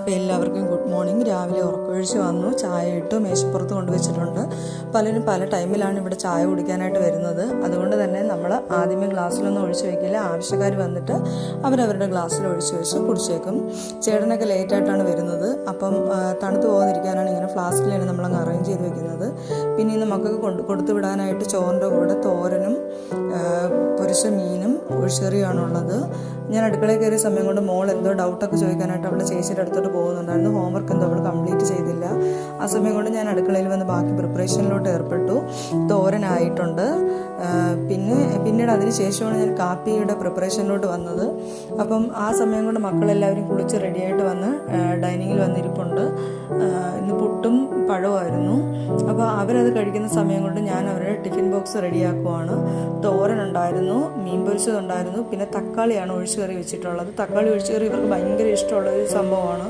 അപ്പോൾ എല്ലാവർക്കും good morning. രാവിലെ ഉറക്കമൊഴിച്ച് വന്നു, ചായ ഇട്ടു, മേശപ്പുറത്ത് കൊണ്ടുവച്ചിട്ടുണ്ട്. പലരും പല ടൈമിലാണ് ഇവിടെ ചായ കുടിക്കാനായിട്ട് വരുന്നത്. അതുകൊണ്ട് തന്നെ നമ്മൾ ആദ്യമേ ഗ്ലാസ്സിലൊന്നും ഒഴിച്ച് വയ്ക്കില്ല. ആവശ്യക്കാർ വന്നിട്ട് അവരവരുടെ ഗ്ലാസ്സിൽ ഒഴിച്ച് വെച്ച് കുടിച്ചേക്കും. ചേട്ടനൊക്കെ ലേറ്റായിട്ടാണ് വരുന്നത്. അപ്പം തണുത്ത് പോകാതിരിക്കാനാണ് ഇങ്ങനെ ഫ്ലാസ്കിലാണ് നമ്മളങ്ങ് അറേഞ്ച് ചെയ്ത് വെക്കുന്നത്. പിന്നെ ഇന്ന് മക്കൾക്ക് കൊടുത്തു വിടാനായിട്ട് ചോറിൻ്റെ കൂടെ തോരനും പൊരിച്ച മീനും ഒഴിച്ചെറിയാണുള്ളത്. ഞാൻ അടുക്കളയിൽ കയറിയ സമയം കൊണ്ട് മോൾ എന്തോ ഡൗട്ടൊക്കെ ചോദിക്കാനായിട്ട് അവളുടെ ചേച്ചിയുടെ അടുത്തോട്ട് പോകുന്നുണ്ടായിരുന്നു. ഹോംവർക്ക് എന്തോ അവൾ കംപ്ലീറ്റ് ചെയ്തില്ല. ആ സമയം കൊണ്ട് ഞാൻ അടുക്കളയിൽ വന്ന് ബാക്കി പ്രിപ്പറേഷനിലോട്ട് ഏർപ്പെട്ടു. തോരനായിട്ടുണ്ട്. പിന്നീട് അതിന് ശേഷമാണ് ഞാൻ കാപ്പിയുടെ പ്രിപ്പറേഷനിലോട്ട് വന്നത്. അപ്പം ആ സമയം കൊണ്ട് മക്കളെല്ലാവരും കുളിച്ച് റെഡിയായിട്ട് വന്ന് ഡൈനിങ്ങിൽ വന്നിരിപ്പുണ്ട്. ഇന്ന് പുട്ടും പഴവുമായിരുന്നു. അപ്പോൾ അവരത് കഴിക്കുന്ന സമയം കൊണ്ട് ഞാൻ അവരുടെ ടിഫിൻ ബോക്സ് റെഡിയാക്കുവാണ്. തോരനുണ്ടായിരുന്നു, മീൻ പൊരിച്ചതുണ്ടായിരുന്നു, പിന്നെ തക്കാളിയാണ് ഒഴിച്ചുകറി വെച്ചിട്ടുള്ളത്. തക്കാളി ഒഴിച്ചുകറി ഇവർക്ക് ഭയങ്കര ഇഷ്ടമുള്ളൊരു സംഭവമാണ്.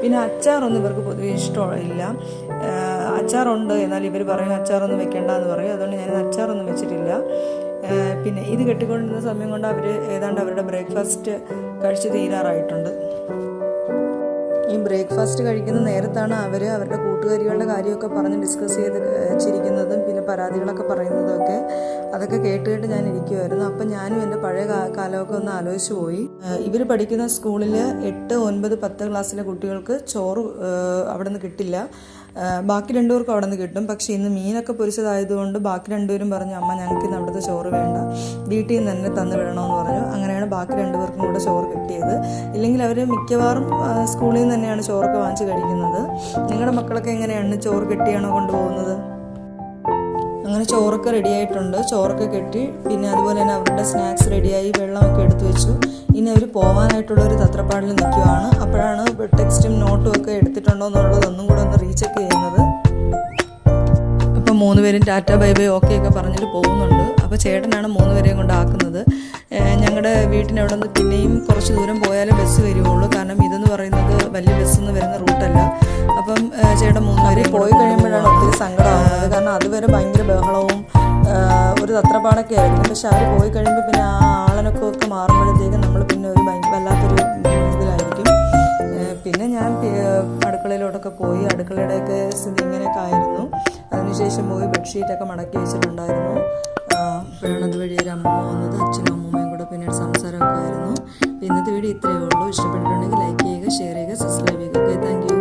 പിന്നെ അച്ചാറൊന്നും ഇവർക്ക് പൊതുവെ ഇഷ്ടമില്ല. അച്ചാറുണ്ട്, എന്നാൽ ഇവർ പറയും അച്ചാറൊന്നും വെക്കേണ്ടെന്ന് പറയും. അതുകൊണ്ട് ഞാൻ അച്ചാറൊന്നും വെച്ചിട്ടില്ല. പിന്നെ ഇത് കെട്ടിക്കൊണ്ടിരുന്ന സമയം കൊണ്ട് അവർ ഏതാണ്ട് അവരുടെ ബ്രേക്ക്ഫാസ്റ്റ് കഴിച്ച് തീരാറായിട്ടുണ്ട്. ഈ ബ്രേക്ക്ഫാസ്റ്റ് കഴിക്കുന്ന നേരത്താണ് അവർ അവരുടെ കൂട്ടുകാരികളുടെ കാര്യമൊക്കെ പറഞ്ഞ് ഡിസ്കസ് ചെയ്ത് ചിരിക്കുന്നതും പിന്നെ പരാതികളൊക്കെ പറയുന്നതൊക്കെ. അതൊക്കെ കേട്ട് ഞാൻ ഇരിക്കുമായിരുന്നു. അപ്പം ഞാനും എൻ്റെ പഴയ കാലമൊക്കെ ഒന്ന് ആലോചിച്ച് പോയി. ഇവർ പഠിക്കുന്ന സ്കൂളിൽ 8, 9, 10 ക്ലാസ്സിലെ കുട്ടികൾക്ക് ചോറ് അവിടെ നിന്ന് കിട്ടില്ല. ബാക്കി 2 പേർക്കും അവിടെ നിന്ന് കിട്ടും. പക്ഷേ ഇന്ന് മീനൊക്കെ പൊരിച്ചതായതുകൊണ്ട് ബാക്കി 2 പേരും പറഞ്ഞു, അമ്മ ഞങ്ങൾക്ക് ഇന്ന് അവിടുത്തെ ചോറ് വേണ്ട, വീട്ടിൽ നിന്ന് തന്നെ തന്നു വിടണമെന്ന് പറഞ്ഞു. അങ്ങനെയാണ് ബാക്കി 2 പേർക്കും കൂടെ ചോറ് കിട്ടിയത്. ഇല്ലെങ്കിൽ അവർ മിക്കവാറും സ്കൂളിൽ നിന്ന് തന്നെയാണ് ചോറൊക്കെ വാങ്ങിച്ച് കഴിക്കുന്നത്. നിങ്ങളുടെ മക്കളൊക്കെ എങ്ങനെയാണ്, ചോറ് കെട്ടിയാണോ കൊണ്ടുപോകുന്നത്? അങ്ങനെ ചോറൊക്കെ റെഡിയായിട്ടുണ്ട്. ചോറൊക്കെ കെട്ടി പിന്നെ അതുപോലെ തന്നെ അവരുടെ സ്നാക്സ് റെഡിയായി, വെള്ളമൊക്കെ എടുത്തു വെച്ചു. ഇനി അവർ പോകാനായിട്ടുള്ളൊരു തത്രപ്പാടിൽ നിൽക്കുവാണ്. അപ്പോഴാണ് ടെക്സ്റ്റും നോട്ടും ഒക്കെ എടുത്തിട്ടുണ്ടോ എന്നുള്ളതൊന്നും കൂടെ ഒന്ന് റീചെക്ക് ചെയ്യുന്നത്. അപ്പം 3 പേരും ടാറ്റ ബൈ ബൈ ഓക്കെ ഒക്കെ പറഞ്ഞിട്ട് പോകുന്നുണ്ട്. അപ്പോൾ ചേട്ടനാണ് 3 പേരെയും കൊണ്ടാക്കുന്നത്. ഞങ്ങളുടെ വീട്ടിനവിടെ നിന്ന് പിന്നെയും കുറച്ച് ദൂരം പോയാലേ ബസ് വരുവുള്ളൂ. കാരണം ഇതെന്ന് പറയുന്നത് വലിയ ബസ്സൊന്നും വരുന്ന റൂട്ടല്ല. അപ്പം ചേട്ടൻ 3 പേരെയും പോയി കഴിയുമ്പോഴാണ് ഒത്തിരി സങ്കടമാകുന്നത്. കാരണം അതുവരെ ഭയങ്കര ബഹളവും ഒരു തത്രപ്പാടൊക്കെ ആയിരുന്നു. പക്ഷെ അവർ പോയി കഴിയുമ്പോൾ പിന്നെ ആ ആളനൊക്കെ മാറുമ്പോഴത്തേക്കും നമ്മൾ പിന്നെ ഒരു വല്ലാത്തൊരു ഇതിലായിരിക്കും. പിന്നെ ഞാൻ അടുക്കളയിലോട്ടൊക്കെ പോയി. അടുക്കളയുടെയൊക്കെ സ്ഥിതി ഇങ്ങനെയൊക്കെ ആയിരുന്നു. അതിനുശേഷം പോയി ബെഡ്ഷീറ്റൊക്കെ മടക്കി വെച്ചിട്ടുണ്ടായിരുന്നു. അപ്പോഴാണ് അതുവഴി ഒരു അമ്മ വന്നത്. അച്ഛനും അമ്മൂമ്മയും കൂടെ പിന്നീട് സംസാരമൊക്കെ ആയിരുന്നു. ഇന്നത്തെ വീഡിയോ ഇത്രയേ ഉള്ളൂ. ഇഷ്ടപ്പെട്ടിട്ടുണ്ടെങ്കിൽ ലൈക്ക് ചെയ്യുക, ഷെയർ ചെയ്യുക, സബ്സ്ക്രൈബ് ചെയ്യുക. Okay, thank you.